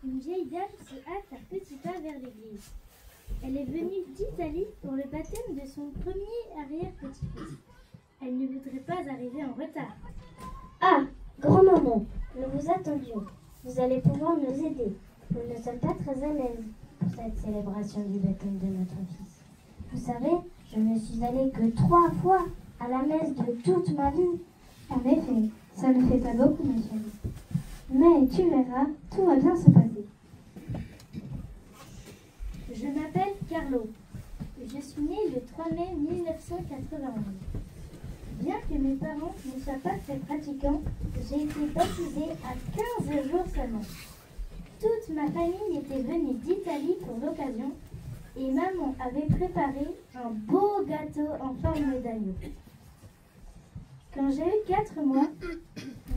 Une vieille dame se hâte à petits pas vers l'église. Elle est venue d'Italie pour le baptême de son premier arrière-petit-fils. Elle ne voudrait pas arriver en retard. Ah, grand-maman, nous vous attendions. Vous allez pouvoir nous aider. Nous ne sommes pas très à l'aise pour cette célébration du baptême de notre fils. Vous savez, je ne suis allée que 3 fois à la messe de toute ma vie. En effet, ça ne fait pas beaucoup, ma chérie. Mais tu verras, tout va bien se passer. Je m'appelle Carlo. Je suis née le 3 mai 1991. Bien que mes parents ne soient pas très pratiquants, j'ai été baptisée à 15 jours seulement. Toute ma famille était venue d'Italie pour l'occasion et maman avait préparé un beau gâteau en forme d'agneau. Quand j'ai eu 4 mois,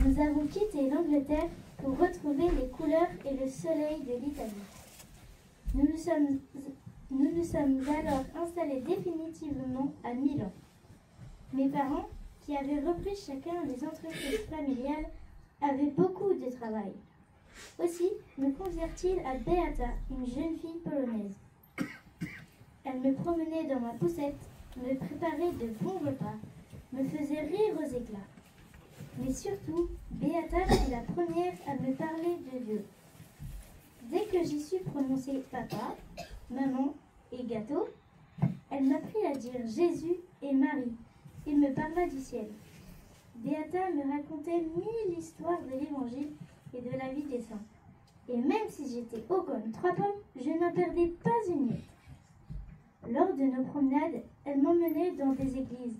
nous avons quitté l'Angleterre pour retrouver les couleurs et le soleil de l'Italie. Nous nous sommes alors installés définitivement à Milan. Mes parents, qui avaient repris chacun les entreprises familiales, avaient beaucoup de travail. Aussi me convirent-ils à Beata, une jeune fille polonaise. Elle me promenait dans ma poussette, me préparait de bons repas, me faisait rire aux éclats. Mais surtout, Beata fut la première à me parler de Dieu. Dès que j'y suis prononcé papa, maman et gâteau, elle m'apprit à dire Jésus et Marie. Il me parla du ciel. Beata me racontait 1000 histoires de l'Évangile et de la vie des saints. Et même si j'étais haut comme 3 pommes, je n'en perdais pas une miette. Lors de nos promenades, elle m'emmenait dans des églises.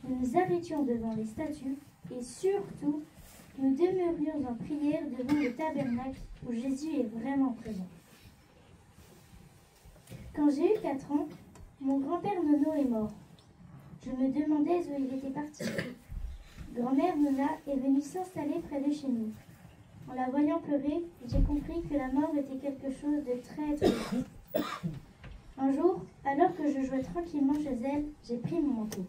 Nous nous arrêtions devant les statues et surtout, nous demeurions en prière devant le tabernacle où Jésus est vraiment présent. Quand j'ai eu 4 ans, mon grand-père Nono est mort. Je me demandais où il était parti. Grand-mère Nona est venue s'installer près de chez nous. En la voyant pleurer, j'ai compris que la mort était quelque chose de très triste. Un jour, alors que je jouais tranquillement chez elle, j'ai pris mon manteau.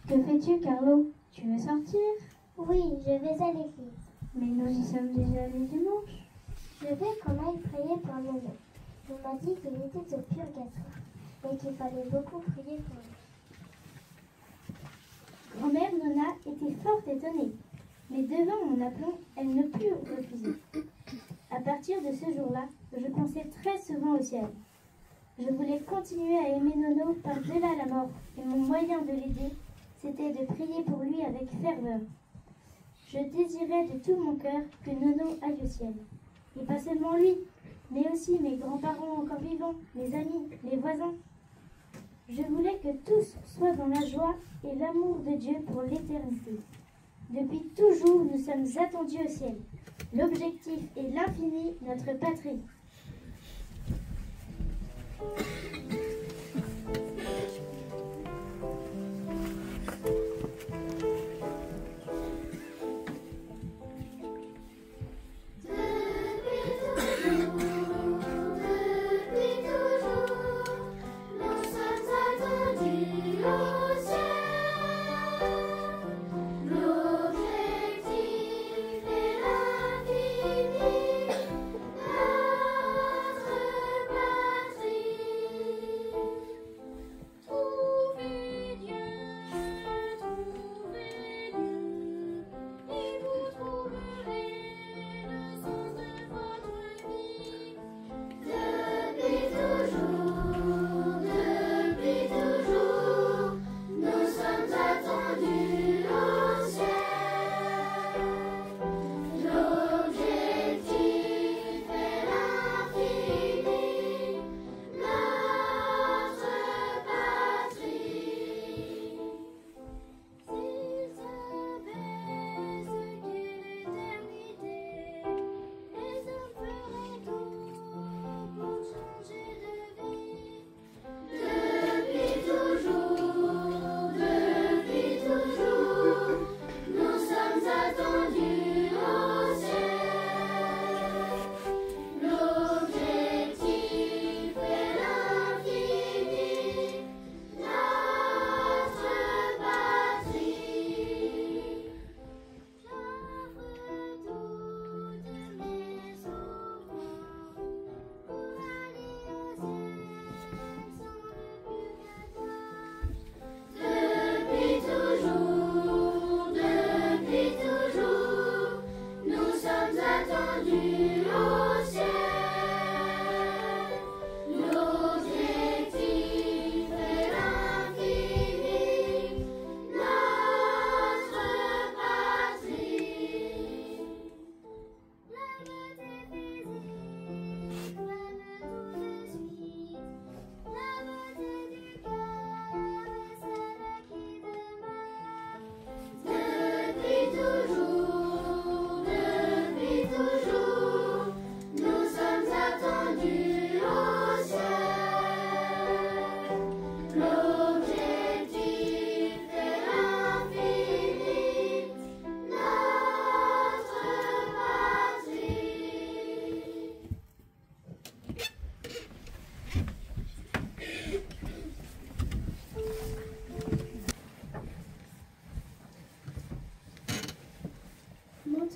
Que fais-tu, Carlo? Tu veux sortir? Oui, je vais à l'église. Mais nous y sommes déjà allés dimanche. Je vais qu'on aille prier pour Nono. Il m'a dit qu'il était au purgatoire et qu'il fallait beaucoup prier pour lui. Grand-mère Nona était fort étonnée, mais devant mon aplomb, elle ne put refuser. À partir de ce jour-là, je pensais très souvent au ciel. Je voulais continuer à aimer Nono par-delà la mort, et mon moyen de l'aider, c'était de prier pour lui avec ferveur. Je désirais de tout mon cœur que Nono aille au ciel. Et pas seulement lui, mais aussi mes grands-parents encore vivants, mes amis, les voisins. Je voulais que tous soient dans la joie et l'amour de Dieu pour l'éternité. Depuis toujours, nous sommes attendus au ciel. L'objectif est l'infini, notre patrie.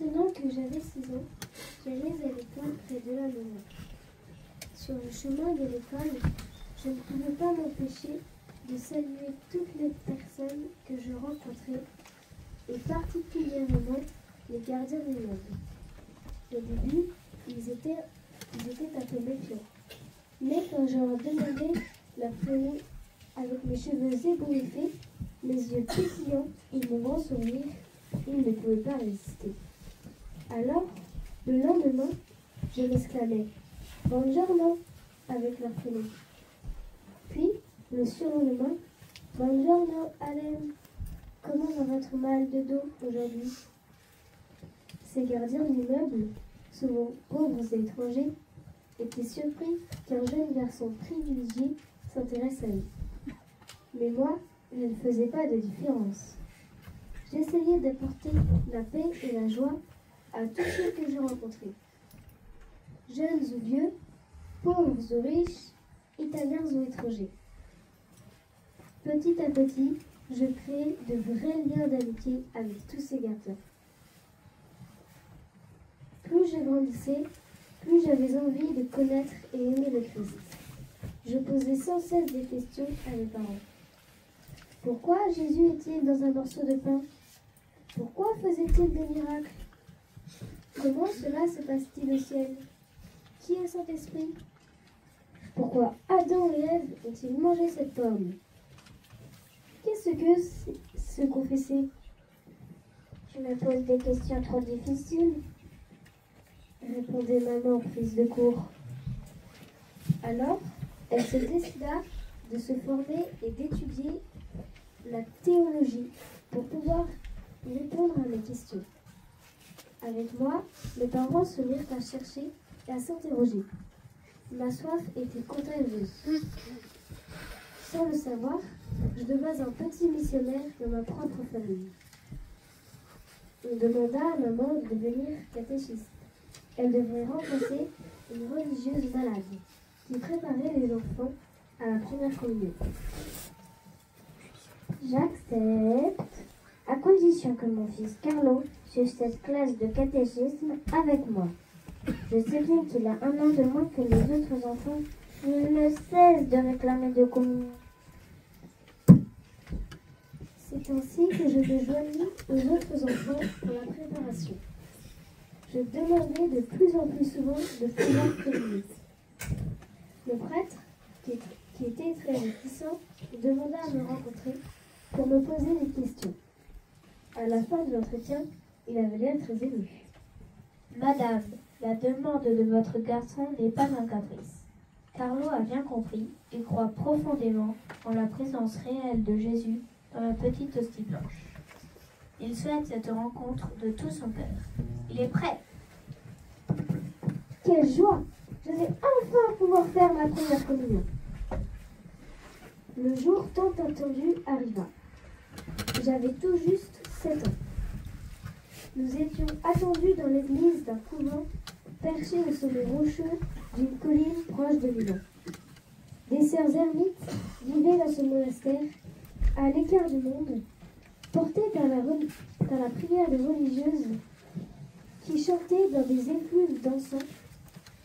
Maintenant que j'avais 6 ans, j'allais à l'école près de la maison. Sur le chemin de l'école, je ne pouvais pas m'empêcher de saluer toutes les personnes que je rencontrais, et particulièrement les gardiens d'immeuble. Au début, ils étaient un peu méfiants. Mais quand je leur demandais leur prénom avec mes cheveux ébouriffés, mes yeux pétillants et mon grand sourire, ils ne pouvaient pas résister. Alors, le lendemain, je m'exclamais « Buongiorno » avec leur prénom. Puis, le surlendemain, « Buongiorno Alain, comment va votre mal de dos aujourd'hui ?» Ces gardiens d'immeuble, souvent pauvres et étrangers, étaient surpris qu'un jeune garçon privilégié s'intéresse à eux. Mais moi, je ne faisais pas de différence. J'essayais d'apporter la paix et la joie à tous ceux que je rencontrais. Jeunes ou vieux, pauvres ou riches, italiens ou étrangers. Petit à petit, je créais de vrais liens d'amitié avec tous ces gardiens. Plus je grandissais, plus j'avais envie de connaître et aimer le Christ. Je posais sans cesse des questions à mes parents. Pourquoi Jésus est-il dans un morceau de pain? Pourquoi faisait-il des miracles? Comment cela se passe-t-il au ciel? Qui est Saint-Esprit? Pourquoi Adam et Ève ont-ils mangé cette pomme? Qu'est-ce que se confesser? Tu me poses des questions trop difficiles, répondait maman prise de court. Alors, elle se décida de se former et d'étudier la théologie pour pouvoir répondre à mes questions. Avec moi, mes parents se mirent à chercher et à s'interroger. Ma soif était contagieuse. Sans le savoir, je devins un petit missionnaire dans ma propre famille. On demanda à maman de devenir catéchiste. Elle devrait remplacer une religieuse malade qui préparait les enfants à la première communion. J'accepte, à condition que mon fils Carlo suive cette classe de catéchisme avec moi. Je sais bien qu'il a 1 an de moins que les autres enfants, mais il ne cesse de réclamer de communion. C'est ainsi que je me joignis aux autres enfants pour la préparation. Je demandais de plus en plus souvent de pouvoir communier. Le prêtre, qui était très réticent, demanda à me rencontrer pour me poser des questions. À la fin de l'entretien, il avait l'air très ému. Madame, la demande de votre garçon n'est pas un caprice. Carlo a bien compris et croit profondément en la présence réelle de Jésus dans la petite hostie blanche. Il souhaite cette rencontre de tout son cœur. Il est prêt. Quelle joie! Je vais enfin pouvoir faire ma première communion. Le jour tant attendu arriva. J'avais tout juste 7 ans. Nous étions attendus dans l'église d'un couvent perché au sommet rocheux d'une colline proche de Milan. Des sœurs ermites vivaient dans ce monastère, à l'écart du monde, portées par la prière de religieuses qui chantaient dans des effluves d'encens.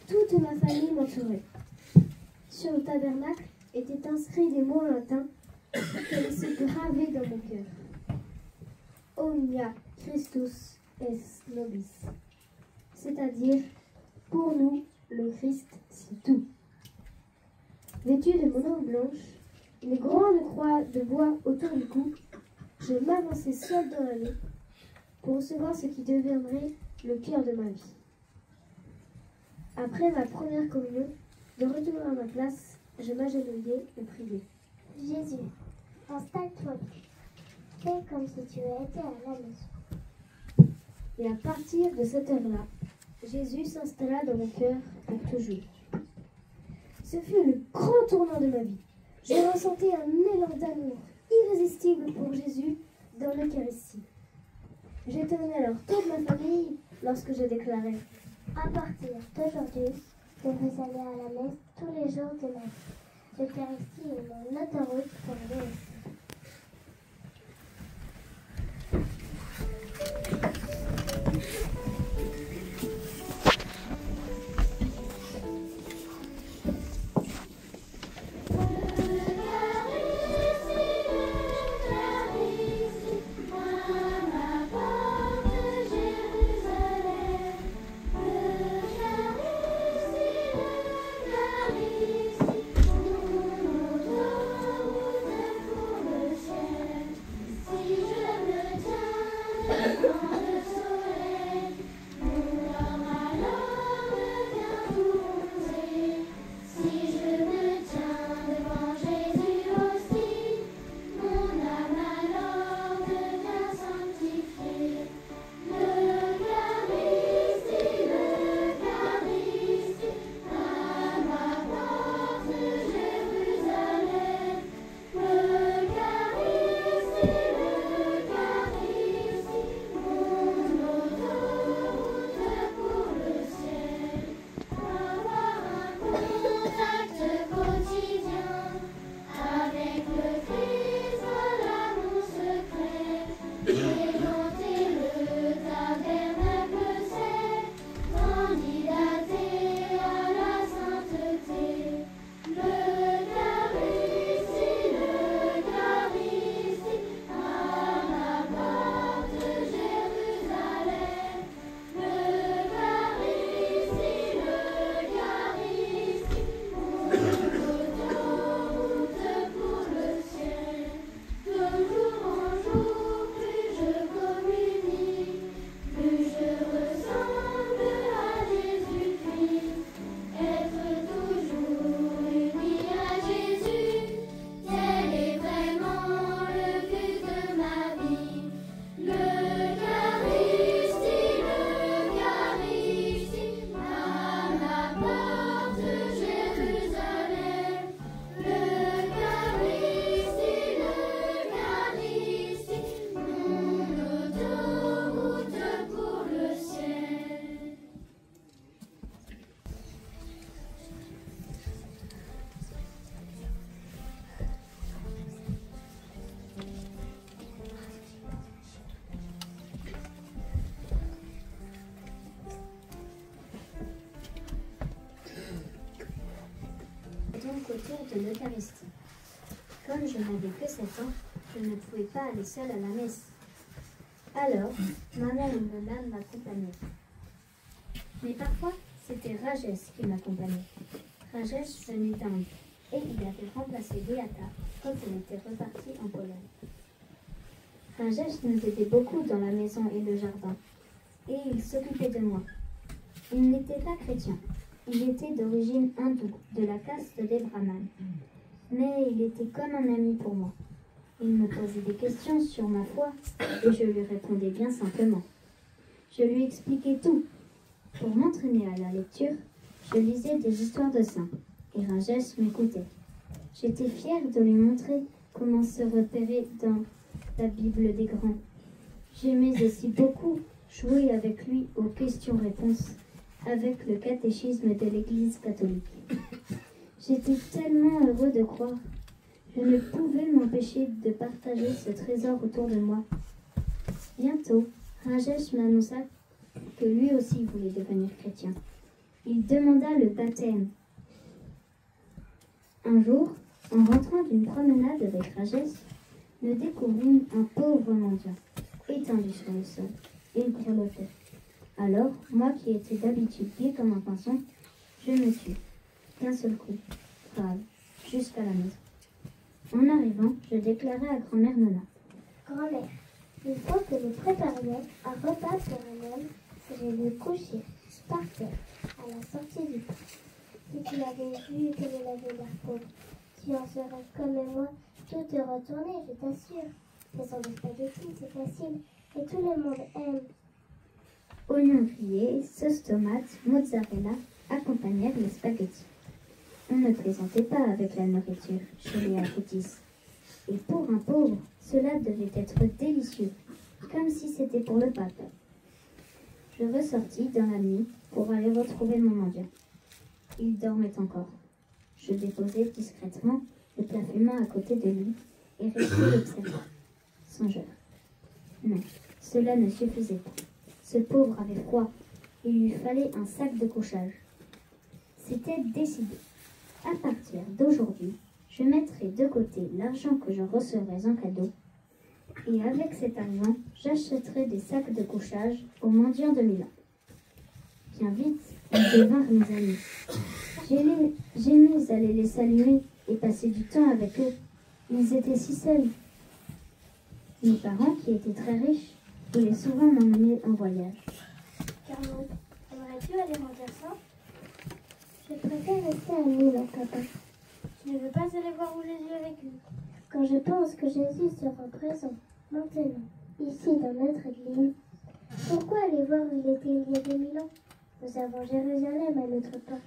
Toute ma famille m'entourait. Sur le tabernacle étaient inscrits des mots latins qui laissaient gravés dans mon cœur. Omnia Christus est nobis, c'est-à-dire, pour nous, le Christ, c'est tout. Vêtu de mon robe blanche, une grande croix de bois autour du cou, je m'avançais seule dans la nuit pour recevoir ce qui deviendrait le cœur de ma vie. Après ma première communion, de retour à ma place, je m'agenouillais et priais. Jésus, installe-toi. Fais comme si tu étais à la maison. Et à partir de cette heure-là, Jésus s'installa dans mon cœur pour toujours. Ce fut le grand tournant de ma vie. Je ressentais un élan d'amour irrésistible pour Jésus dans l'Eucharistie. J'étonnais alors toute ma famille lorsque je déclarais: À partir d'aujourd'hui, je vais aller à la messe tous les jours de ma vie. L'Eucharistie est mon autoroute pour aller au ciel. autour de l'Eucharistie. Comme je n'avais que 7 ans, je ne pouvais pas aller seule à la messe. Alors, ma mère et ma mère m'accompagnaient. Mais parfois, c'était Rajesh qui m'accompagnait. Rajesh venait d'Inde et il avait remplacé Beata quand elle était repartie en Pologne. Rajesh nous aidait beaucoup dans la maison et le jardin, et il s'occupait de moi. Il n'était pas chrétien, il était d'origine hindoue, de la caste des brahmanes. Mais il était comme un ami pour moi. Il me posait des questions sur ma foi et je lui répondais bien simplement. Je lui expliquais tout. Pour m'entraîner à la lecture, je lisais des histoires de saints et Rajesh m'écoutait. J'étais fière de lui montrer comment se repérer dans la Bible des grands. J'aimais aussi beaucoup jouer avec lui aux questions-réponses avec le catéchisme de l'Église catholique. J'étais tellement heureux de croire. Je ne pouvais m'empêcher de partager ce trésor autour de moi. Bientôt, Rajesh m'annonça que lui aussi voulait devenir chrétien. Il demanda le baptême. Un jour, en rentrant d'une promenade avec Rajesh, nous découvrîmes un pauvre mendiant, étendu sur le sol. Il grelottait. Alors, moi qui étais d'habitude gai comme un pinson, je me tus. D'un seul coup, grave, jusqu'à la maison. En arrivant, je déclarai à grand-mère Nona. Grand-mère, il faut que nous préparions un repas pour un homme que j'ai vu coucher par terre à la sortie du parc. Si tu l'avais vu comme il avait l'air pauvre, tu en serais comme moi, tout te retourner, je t'assure. Faisant des spaghettis, c'est facile, et tout le monde aime. Oignons grillés, sauce tomate, mozzarella accompagnèrent les spaghettis. On ne plaisantait pas avec la nourriture chez les Acutis. Et pour un pauvre, cela devait être délicieux, comme si c'était pour le pape. Je ressortis dans la nuit pour aller retrouver mon mendiant. Il dormait encore. Je déposai discrètement le plat fumant à côté de lui et restai l'observer. Songeur. Non, cela ne suffisait pas. Ce pauvre avait froid. Il lui fallait un sac de couchage. C'était décidé. À partir d'aujourd'hui, je mettrai de côté l'argent que je recevrai en cadeau et avec cet argent, j'achèterai des sacs de couchage aux mendiants de Milan. Bien vite, ils devinrent mes amis. J'aimais aller les saluer et passer du temps avec eux. Ils étaient si seuls. Mes parents, qui étaient très riches, voulaient souvent m'emmener en voyage. Carlo, aimerais-tu aller en Terre-Sainte? Je préfère rester à Milan, papa. Tu ne veux pas aller voir où Jésus a vécu? Quand je pense que Jésus sera présent, maintenant, ici dans notre église, pourquoi aller voir où il était il y a 2000 ans? Nous avons Jérusalem à notre porte.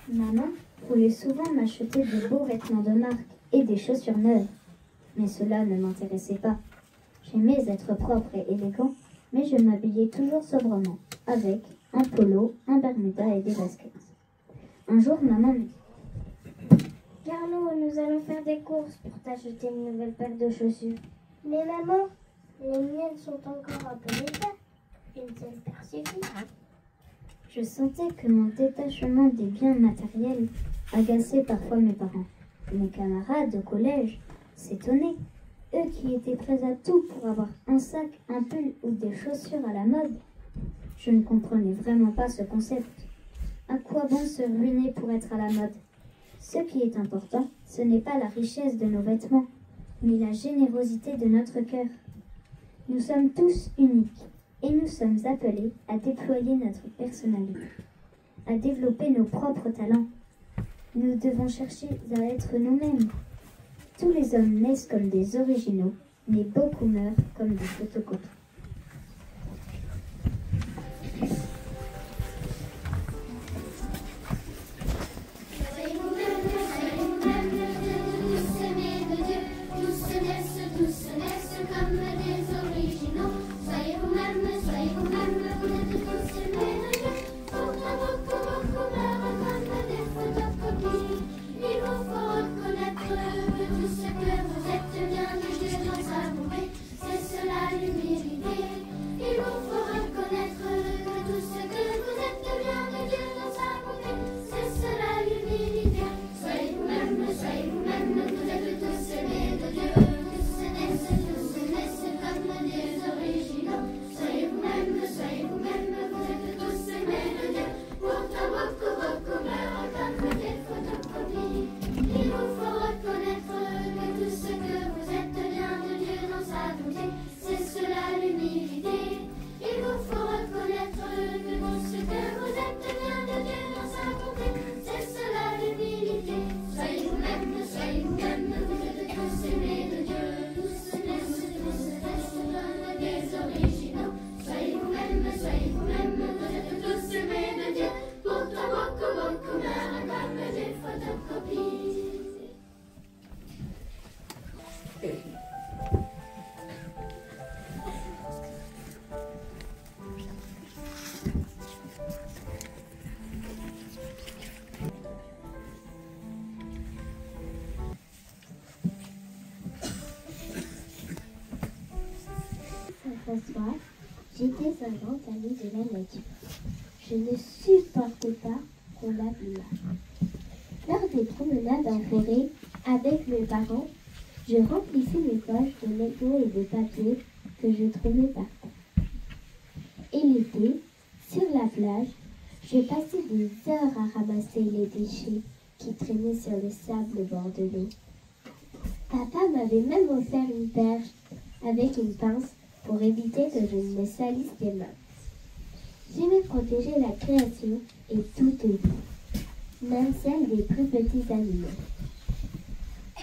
Maman voulait souvent m'acheter de beaux vêtements de marque et des chaussures neuves. Mais cela ne m'intéressait pas. J'aimais être propre et élégant, mais je m'habillais toujours sobrement, avec un polo, un bermuda et des baskets. Un jour, maman me dit: Carlo, nous allons faire des courses pour t'acheter une nouvelle paire de chaussures. Mais maman, les miennes sont encore un peu légères. Une seule paire suffit. Je sentais que mon détachement des biens matériels agaçait parfois mes parents. Mes camarades au collège s'étonnaient, eux qui étaient prêts à tout pour avoir un sac, un pull ou des chaussures à la mode. Je ne comprenais vraiment pas ce concept. À quoi bon se ruiner pour être à la mode? Ce qui est important, ce n'est pas la richesse de nos vêtements, mais la générosité de notre cœur. Nous sommes tous uniques et nous sommes appelés à déployer notre personnalité, à développer nos propres talents. Nous devons chercher à être nous-mêmes. Tous les hommes naissent comme des originaux, mais beaucoup meurent comme des photocopies. C'est cela l'humilité. François, j'étais un grand ami de la nature. Je ne supportais pas qu'on l'abîmât. Lors des promenades en forêt avec mes parents, je remplissais mes poches de mégots et de papier que je trouvais par terre. Et l'été, sur la plage, je passais des heures à ramasser les déchets qui traînaient sur le sable au bord de l'eau. Papa m'avait même offert une perche avec une pince pour éviter que je ne me salisse les mains. J'aimais protéger la création et toute vie, même celle des plus petits animaux.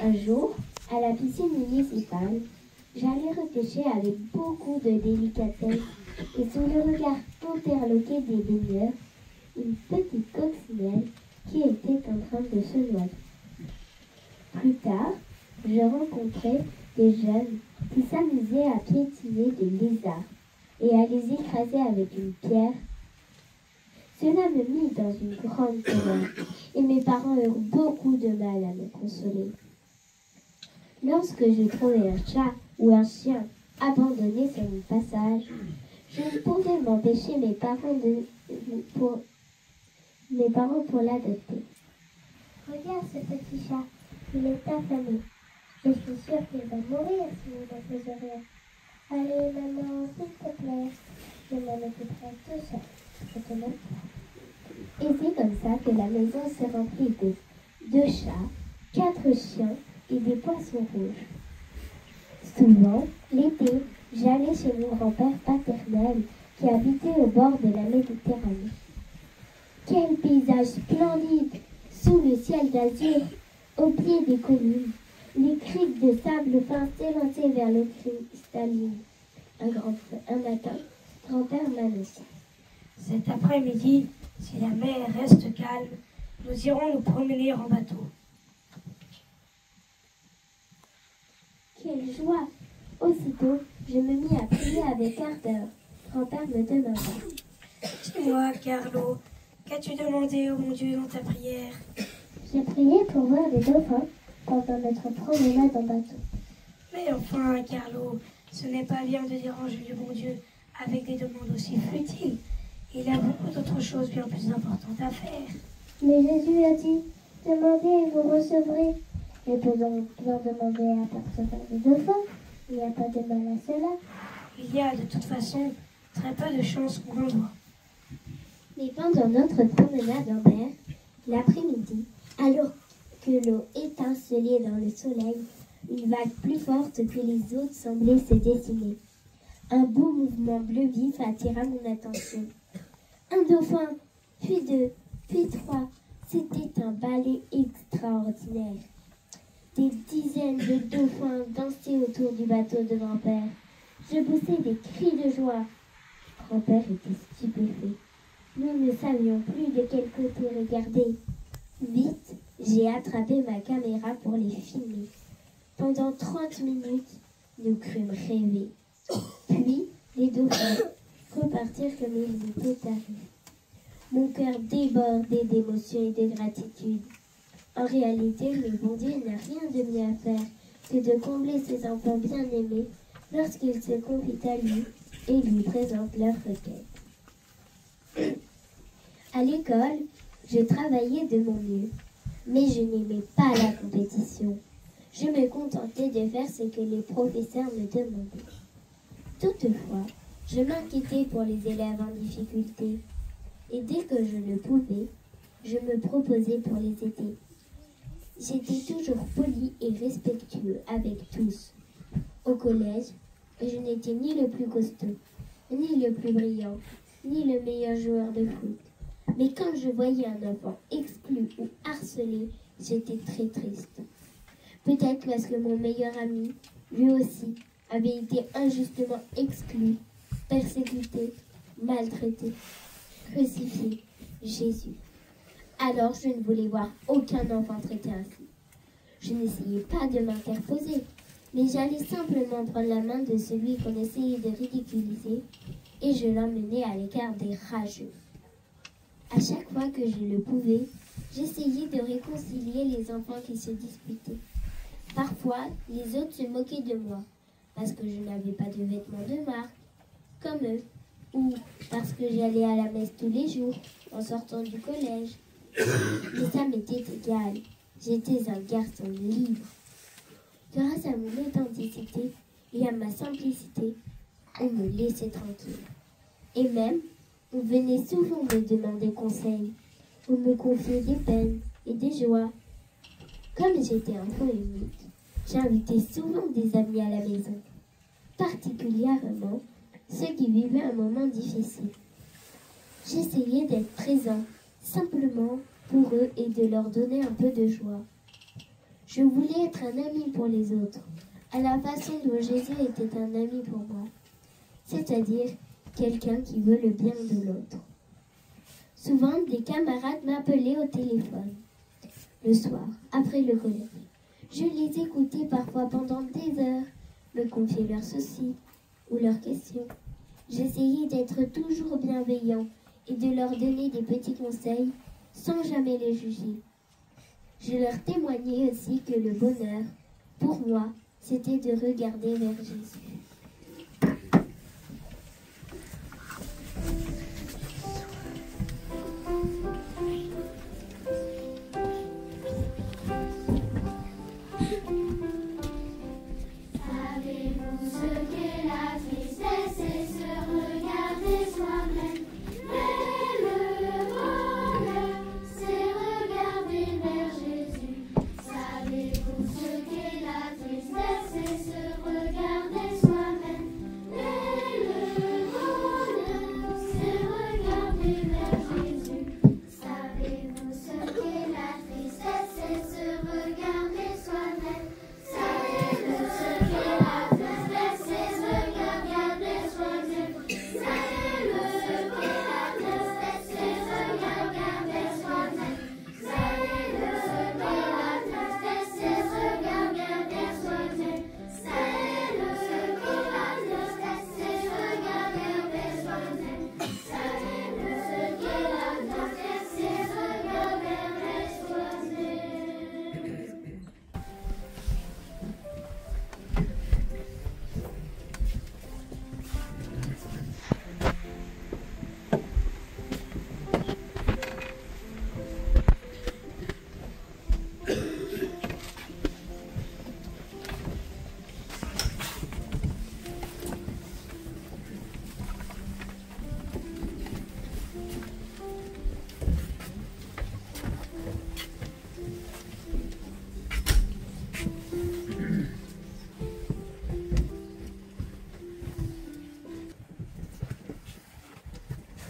Un jour, à la piscine municipale, j'allais repêcher avec beaucoup de délicatesse et sous le regard interloqué des baigneurs, une petite coccinelle qui était en train de se noyer. Plus tard, je rencontrais des jeunes qui s'amusaient à piétiner des lézards et à les écraser avec une pierre. Cela me mit dans une grande colère et mes parents eurent beaucoup de mal à me consoler. Lorsque je trouvais un chat ou un chien abandonné sur mon passage, je ne pouvais m'empêcher mes parents pour l'adopter. Regarde ce petit chat, il est affamé. Je suis sûre qu'il va mourir si nous ne faisons rien. Allez, maman, s'il te plaît, je m'en occuperai tout seul. Je te montre. Et c'est comme ça que la maison se remplit de 2 chats, 4 chiens et des poissons rouges. Souvent, l'été, j'allais chez mon grand-père paternel qui habitait au bord de la Méditerranée. Quel paysage splendide, sous le ciel d'azur, au pied des collines, les criques de sable fin s'élançaient vers l'eau cristalline. Un matin, grand-père m'annonça. Cet après-midi, si la mer reste calme, nous irons nous promener en bateau. Quelle joie! Aussitôt, je me mis à prier avec ardeur. Grand-père me demanda. Dis-moi, Carlo, qu'as-tu demandé au bon Dieu dans ta prière? J'ai prié pour voir des dauphins pendant notre promenade en bateau. Mais enfin, Carlo, ce n'est pas bien de déranger le bon Dieu avec des demandes aussi futiles. Il a beaucoup d'autres choses bien plus importantes à faire. Mais Jésus a dit, demandez et vous recevrez. Je peux donc bien demander à apercevoir des dauphins. Il n'y a pas de mal à cela. Il y a de toute façon très peu de chances qu'on en voit. Mais pendant notre promenade en mer, l'après-midi, alors que l'eau étincelait dans le soleil, une vague plus forte que les autres semblait se dessiner. Un beau mouvement bleu vif attira mon attention. Un dauphin, puis 2, puis 3. C'était un ballet extraordinaire. Des dizaines de dauphins dansaient autour du bateau de grand-père. Je poussais des cris de joie. Grand-père était stupéfait. Nous ne savions plus de quel côté regarder. Vite, j'ai attrapé ma caméra pour les filmer. Pendant 30 minutes, nous crûmes rêver. Puis, les dauphins repartirent comme ils étaient arrivés. Mon cœur débordait d'émotion et de gratitude. En réalité, le bon Dieu n'a rien de mieux à faire que de combler ses enfants bien-aimés lorsqu'ils se confient à lui et lui présentent leurs requêtes. À l'école, je travaillais de mon mieux, mais je n'aimais pas la compétition. Je me contentais de faire ce que les professeurs me demandaient. Toutefois, je m'inquiétais pour les élèves en difficulté, et dès que je le pouvais, je me proposais pour les aider. J'étais toujours poli et respectueux avec tous. Au collège, je n'étais ni le plus costaud, ni le plus brillant, ni le meilleur joueur de foot. Mais quand je voyais un enfant exclu ou harcelé, j'étais très triste. Peut-être parce que mon meilleur ami, lui aussi, avait été injustement exclu, persécuté, maltraité, crucifié. Jésus. Alors je ne voulais voir aucun enfant traité ainsi. Je n'essayais pas de m'interposer, mais j'allais simplement prendre la main de celui qu'on essayait de ridiculiser et je l'emmenais à l'écart des rageux. À chaque fois que je le pouvais, j'essayais de réconcilier les enfants qui se disputaient. Parfois, les autres se moquaient de moi, parce que je n'avais pas de vêtements de marque comme eux, ou parce que j'allais à la messe tous les jours en sortant du collège. Mais ça m'était égal. J'étais un garçon libre. Grâce à mon authenticité et à ma simplicité, on me laissait tranquille. Et même, on venait souvent me demander conseil. On me confiait des peines et des joies. Comme j'étais enfant unique, j'invitais souvent des amis à la maison, particulièrement ceux qui vivaient un moment difficile. J'essayais d'être présent, simplement pour eux et de leur donner un peu de joie. Je voulais être un ami pour les autres, à la façon dont Jésus était un ami pour moi, c'est-à-dire quelqu'un qui veut le bien de l'autre. Souvent, des camarades m'appelaient au téléphone, le soir, après le collège. Je les écoutais parfois pendant des heures, me confier leurs soucis ou leurs questions. J'essayais d'être toujours bienveillant et de leur donner des petits conseils sans jamais les juger. Je leur témoignais aussi que le bonheur, pour moi, c'était de regarder vers Jésus.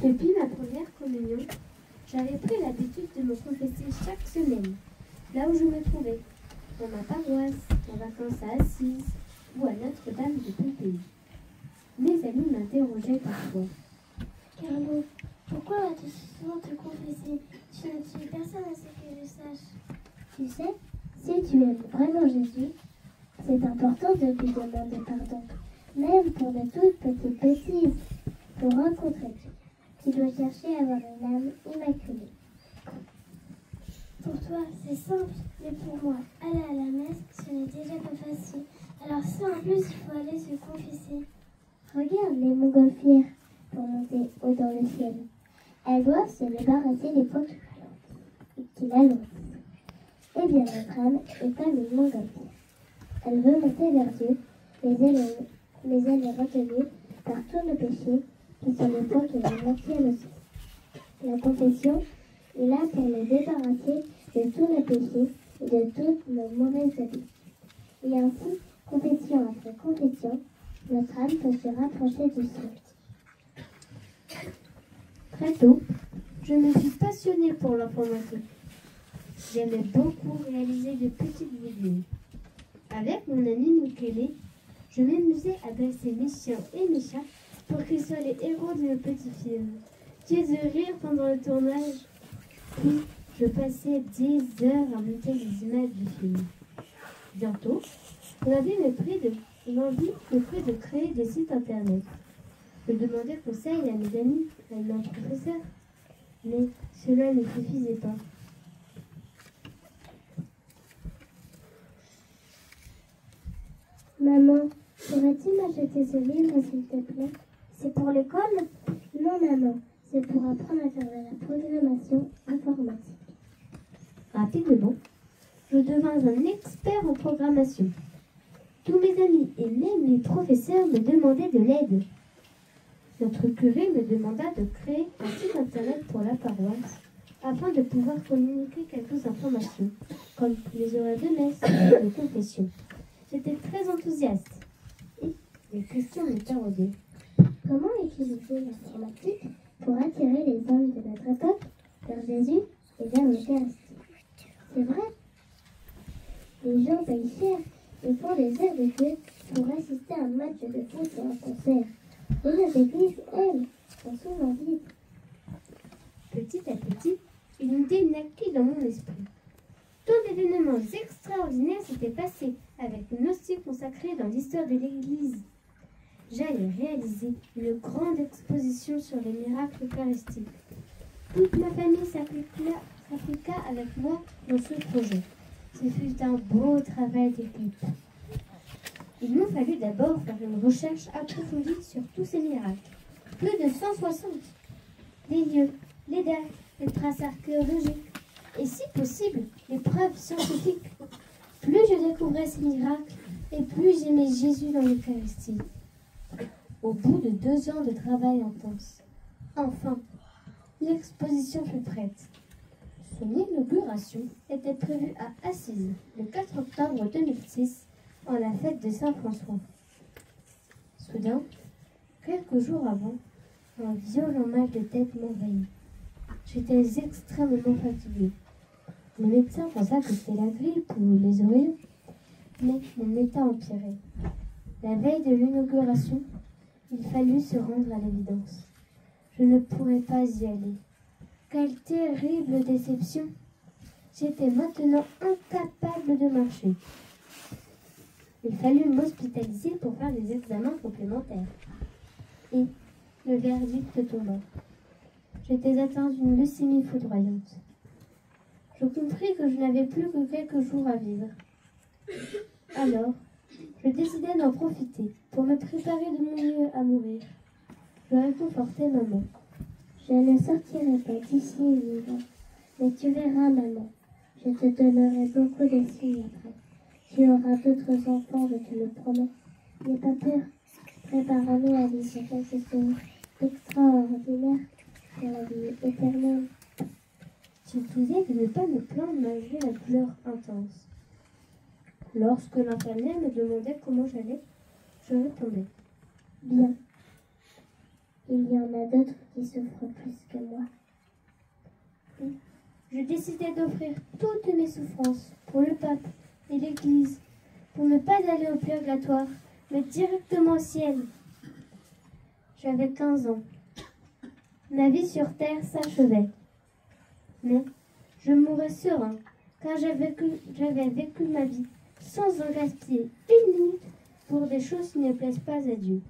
Depuis ma première communion, j'avais pris l'habitude de me confesser chaque semaine, là où je me trouvais, dans ma paroisse, en vacances à Assise ou à Notre-Dame de Pompéi. Mes amis m'interrogeaient parfois. Carlo, pourquoi vas-tu souvent te confesser? Tu n'as tué personne à ce que je sache. Tu sais, si tu aimes vraiment Jésus, c'est important de lui demander pardon, même pour de toutes petites bêtises. Pour rencontrer Dieu, tu dois chercher à avoir une âme immaculée. Pour toi, c'est simple, mais pour moi, aller à la messe, ce n'est déjà pas facile. Alors si en plus il faut aller se confesser. Regarde les montgolfières pour monter haut dans le ciel. Elles doivent se débarrasser des points qui l'annoncent. Eh bien, notre âme est comme une montgolfière. Elle veut monter vers Dieu, mais elle est retenue par tous nos péchés qui sont les points qui nous maintiennent aussi. La confession est là pour nous débarrasser de tous nos péchés et de toutes nos mauvaises habitudes. Et ainsi, confession après confession, notre âme peut se rapprocher du ciel. Très tôt, je me suis passionnée pour l'informatique. J'aimais beaucoup réaliser de petites vidéos. Avec mon ami Michele, je m'amusais à dresser mes chiens et mes chats pour qu'ils soient les héros de nos petits films. Tués de rire pendant le tournage. Puis, je passais des heures à monter les images du film. Bientôt, l'envie me prit de créer des sites internet. Je demandais conseil à mes amis, à mes professeurs, mais cela ne suffisait pas. Maman, pourrais-tu m'acheter ce livre, s'il te plaît? C'est pour l'école? Non, maman. C'est pour apprendre à faire de la programmation informatique. Rapidement, je devins un expert en programmation. Tous mes amis et même les professeurs me demandaient de l'aide. Notre curé me demanda de créer un site internet pour la paroisse afin de pouvoir communiquer quelques informations, comme les horaires de messe et de confession. J'étais très enthousiaste et les questions me taraudaient. Comment utiliser l'informatique pour attirer les hommes de notre époque vers Jésus et vers l'Eucharistie? C'est vrai. Les gens payent cher et font des heures de queue pour assister à un match de foot ou à un concert. Et les églises, elles, sont souvent vides. Petit à petit, une idée naquit dans mon esprit. Tant d'événements extraordinaires s'étaient passés avec une hostie consacrée dans l'histoire de l'Église. J'allais réaliser une grande exposition sur les miracles eucharistiques. Toute ma famille s'appliqua avec moi dans ce projet. Ce fut un beau travail d'équipe. Il m'a fallu d'abord faire une recherche approfondie sur tous ces miracles. Plus de 160. Les lieux, les dates, les traces archéologiques et, si possible, les preuves scientifiques. Plus je découvrais ces miracles et plus j'aimais Jésus dans l'Eucharistie. Au bout de 2 ans de travail intense, enfin, l'exposition fut prête. Son inauguration était prévue à Assise le 4 octobre 2006 en la fête de Saint-François. Soudain, quelques jours avant, un violent mal de tête m'envahit. J'étais extrêmement fatiguée. Le médecin pensa que c'était la grippe ou les oreillons, mais mon état empirait. La veille de l'inauguration, il fallut se rendre à l'évidence. Je ne pourrais pas y aller. Quelle terrible déception! J'étais maintenant incapable de marcher. Il fallut m'hospitaliser pour faire des examens complémentaires. Et le verdict tomba. J'étais atteinte d'une leucémie foudroyante. Je compris que je n'avais plus que quelques jours à vivre. Alors, je décidai d'en profiter pour me préparer de mon mieux à mourir. Je réconfortai maman. Je ne sortirai pas d'ici vivant, mais tu verras, maman. Je te donnerai beaucoup de signes après. Tu auras d'autres enfants, je te le promets. N'aie pas peur. Prépare-nous à vivre quelque chose d'extraordinaire pour la vie éternelle. Je disais de ne pas me plaindre malgré la douleur intense. Lorsque l'infirmière me demandait comment j'allais, je répondais. Bien. Il y en a d'autres qui souffrent plus que moi. Et je décidai d'offrir toutes mes souffrances pour le pape et l'Église, pour ne pas aller au purgatoire, mais directement au ciel. J'avais 15 ans. Ma vie sur terre s'achevait. Mais je mourrais serein, car j'avais vécu ma vie sans en gaspiller une minute pour des choses qui ne plaisent pas à Dieu.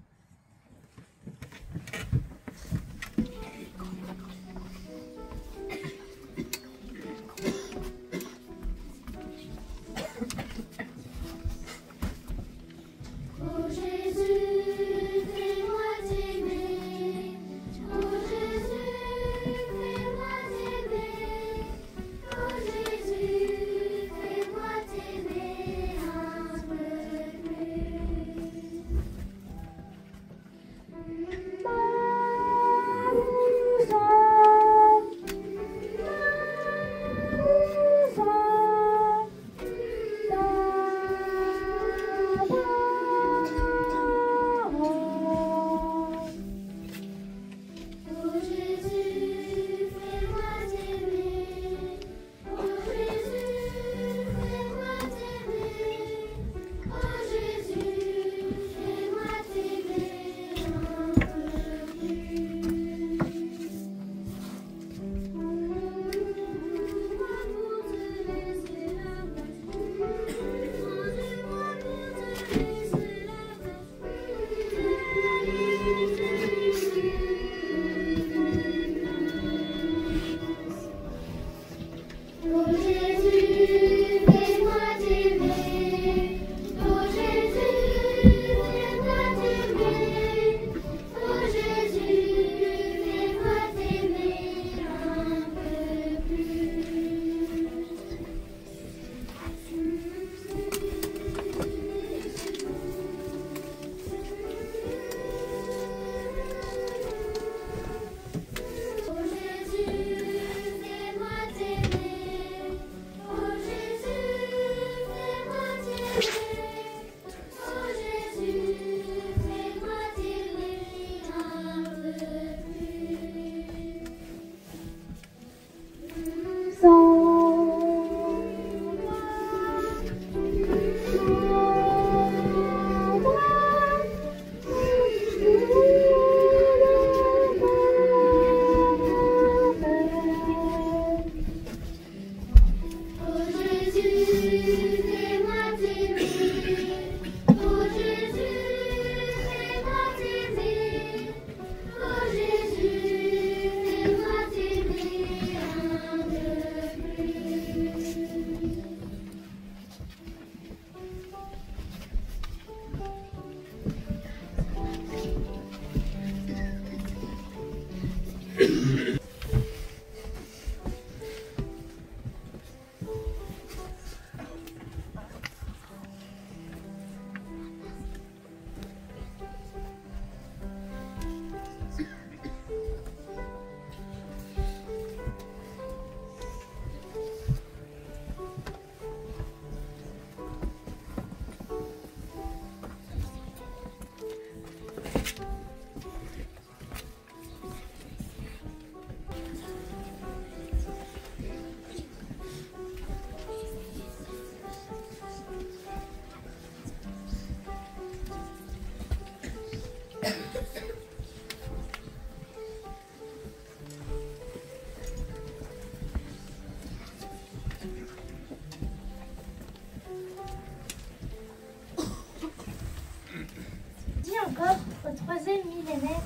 Encore au 3e millénaire,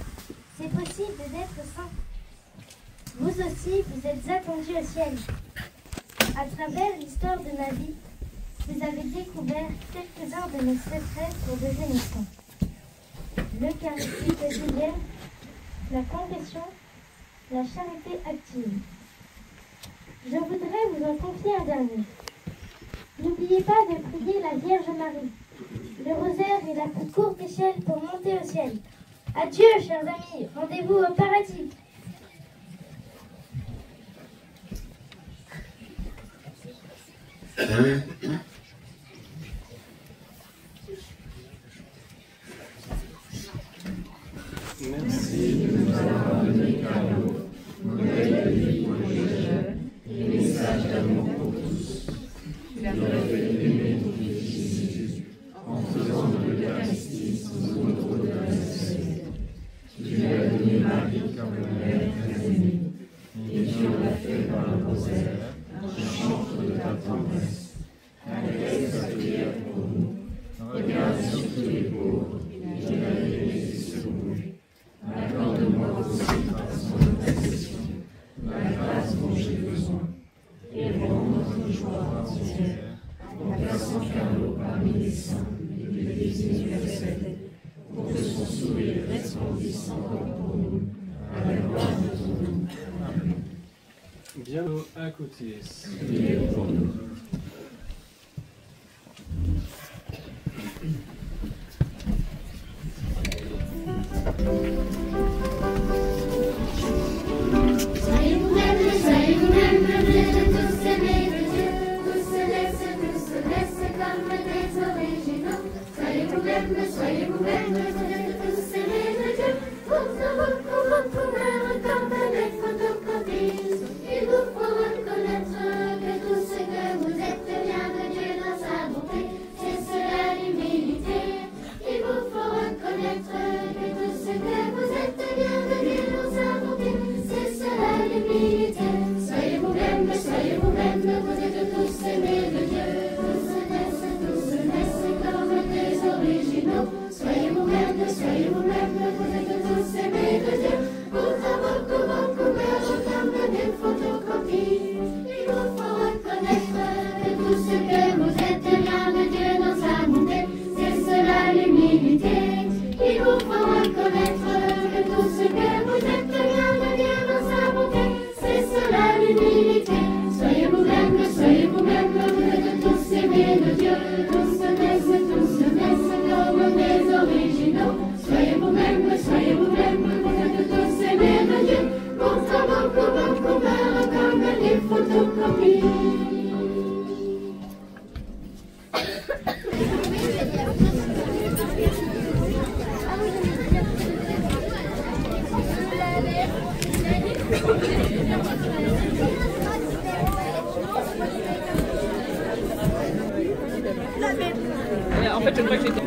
c'est possible d'être saint. Vous aussi, vous êtes attendus au ciel. À travers l'histoire de ma vie, vous avez découvert quelques-uns de mes secrets pour devenir saint. L'Eucharistie quotidienne, la confession, la charité active. Je voudrais vous en confier un dernier. N'oubliez pas de prier la Vierge Marie. Le rosaire est la plus courte échelle pour monter au ciel. Adieu, chers amis, rendez-vous au paradis. Merci de nous avoir donné Carlo, modèle de vie pour les jeunes et message d'amour pour tous. Il a fait aimer ton Fils Jésus en faisant de l'Eucharistie son autre de la société. Tu lui as donné Marie comme mère très aimée, et tu en as fait par le rosaire un chantre de ta tendresse. Agresse ta prière pour nous, regarde sur tous les pauvres, et tu as aimé et secouru. Accorde-moi aussi par son intercession la grâce dont j'ai besoin, et rends notre joie entière en plaçant Carlo parmi les saints et l'Église universelle, pour que son sourire resplendisse encore pour nous, à la gloire de ton nom. Amen. Bien à côté. Priez pour nous. Soyez vous-même, vous êtes tous aimés de Dieu, tous se laissent comme des originaux. Soyez vous-même, vous êtes tous aimés de Dieu, beaucoup même comme des photocopies. Il vous faut reconnaître que tout ce que vous êtes vient de Dieu dans sa bonté, c'est cela l'humilité. Il vous faut reconnaître que tout ce que vous êtes vient de Dieu dans sa bonté, c'est cela l'humilité. Soyez vous-même, vous êtes tous aimés de Dieu, tous se naissent comme des originaux. Soyez vous-même, vous êtes tous aimés de Dieu, pourtant beaucoup meurent comme des photocopies. Il vous faut reconnaître que tout ce que vous êtes vient de Dieu dans sa bonté, c'est cela l'humilité. Il vous faut reconnaître que tout ce que vous êtes vient de Dieu dans sa bonté, c'est cela l'humilité. Soyez vous-même, vous êtes tous aimés de Dieu, tous se naissent comme des originaux. Soyez vous-même, vous êtes tous aimés de Dieu, pourtant beaucoup meurent comme des photocopies. En fait, je crois que j'étais...